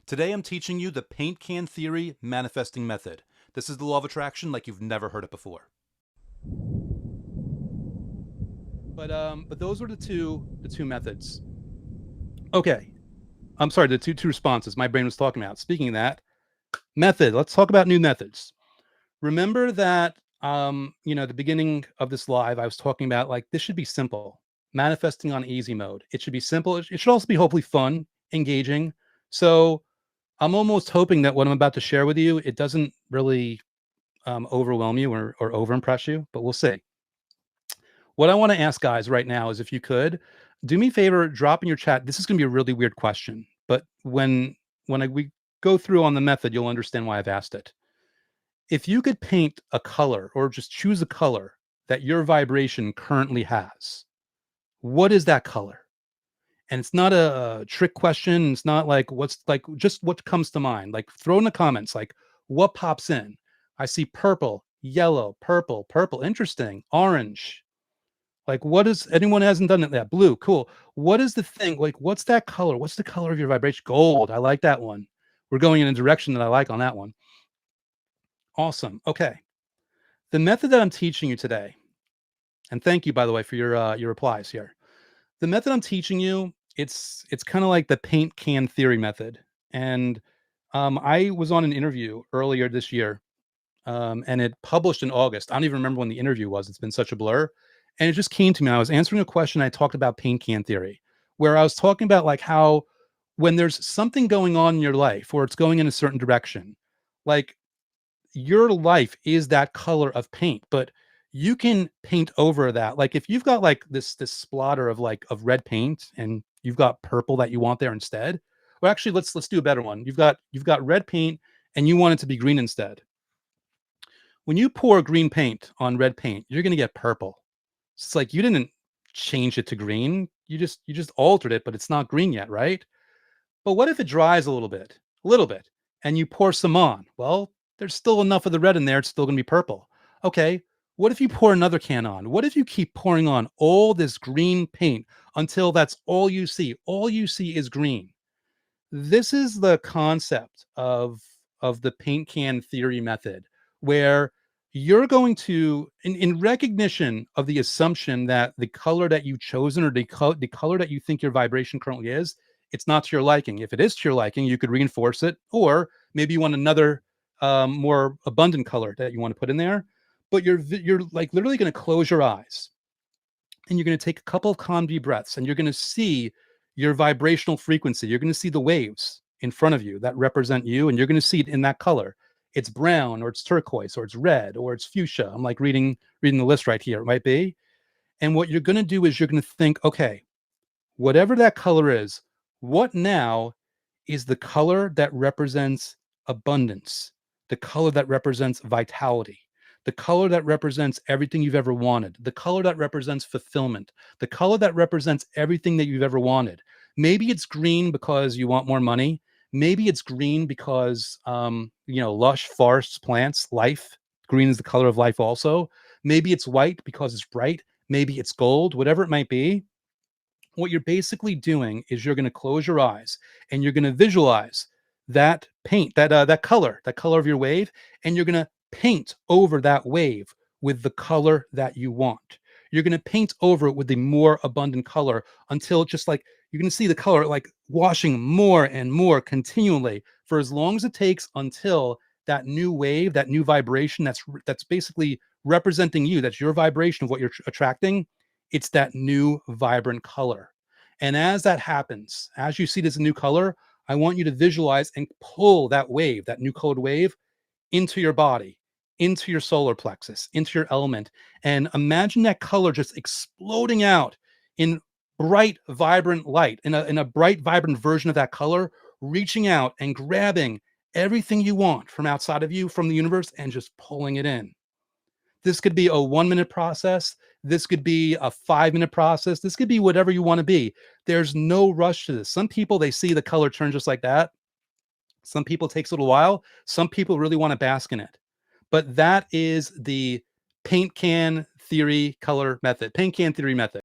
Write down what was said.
Today I'm teaching you the paint can theory manifesting method. This is the law of attraction like you've never heard it before. But those were the two methods. Okay. I'm sorry, the two responses my brain was talking about. Speaking of that, method. Let's talk about new methods. Remember that at the beginning of this live, I was talking about like this should be simple. Manifesting on easy mode. It should be simple. It should also be hopefully fun, engaging. So I'm almost hoping that what I'm about to share with you, it doesn't really overwhelm you or overimpress you, but we'll see. What I want to ask guys right now is if you could do me a favor, drop in your chat. This is going to be a really weird question, but we go through on the method, you'll understand why I've asked it. If you could paint a color or just choose a color that your vibration currently has, what is that color? And it's not a trick question. It's not like what's like just what comes to mind. Like throw in the comments, like what pops in. I see purple, yellow, purple, purple. Interesting. Orange. Like what is anyone hasn't done it yet? Blue, cool. What is the thing? Like what's that color? What's the color of your vibration? Gold. I like that one. We're going in a direction that I like on that one. Awesome. Okay. The method that I'm teaching you today, and thank you by the way for your replies here. The method I'm teaching you, it's kind of like the paint can theory method. And I was on an interview earlier this year, and it published in August. I don't even remember when the interview was. It's been such a blur. And it just came to me. I was answering a question. I talked about paint can theory, where I was talking about like how when there's something going on in your life or it's going in a certain direction, like your life is that color of paint, but you can paint over that. Like if you've got like this splatter of like of red paint and you've got purple that you want there instead. Well, actually, let's do a better one. You've got red paint and you want it to be green instead. When you pour green paint on red paint, you're gonna get purple. It's like you didn't change it to green. You just altered it, but it's not green yet, right? But what if it dries a little bit, and you pour some on? Well, there's still enough of the red in there. It's still going to be purple. Okay. What if you pour another can on? What if you keep pouring on all this green paint until that's all you see? All you see is green. This is the concept of the paint can theory method, where you're going to, in recognition of the assumption that the color that you've chosen or the color that you think your vibration currently is, it's not to your liking. If it is to your liking, you could reinforce it, or maybe you want another more abundant color that you want to put in there. But you're like literally going to close your eyes and you're going to take a couple of calm deep breaths and you're going to see your vibrational frequency. You're going to see the waves in front of you that represent you, and you're going to see it in that color. It's brown or it's turquoise or it's red or it's fuchsia. I'm like reading the list right here. It might be. And what you're going to do is you're going to think, okay, whatever that color is, what now is the color that represents abundance, the color that represents vitality, the color that represents everything you've ever wanted, the color that represents fulfillment, the color that represents everything that you've ever wanted. Maybe it's green because you want more money. Maybe it's green because, lush forests, plants, life. Green is the color of life also. Maybe it's white because it's bright. Maybe it's gold, whatever it might be. What you're basically doing is you're going to close your eyes and you're going to visualize that paint, that color of your wave, and you're going to paint over that wave with the color that you want. You're going to paint over it with the more abundant color until it's just like you're going to see the color like washing more and more continually for as long as it takes until that new wave, that new vibration that's basically representing you, that's your vibration of what you're attracting, it's that new vibrant color. And as that happens, as you see this new color, I want you to visualize and pull that wave, that new colored wave, into your body, into your solar plexus, into your element. And imagine that color just exploding out in bright, vibrant light, in a bright, vibrant version of that color, reaching out and grabbing everything you want from outside of you, from the universe, and just pulling it in. This could be a 1-minute process. This could be a 5-minute process. This could be whatever you want to be. There's no rush to this. Some people, they see the color turn just like that. Some people it takes a little while. Some people really want to bask in it. But that is the paint can theory color method, paint can theory method.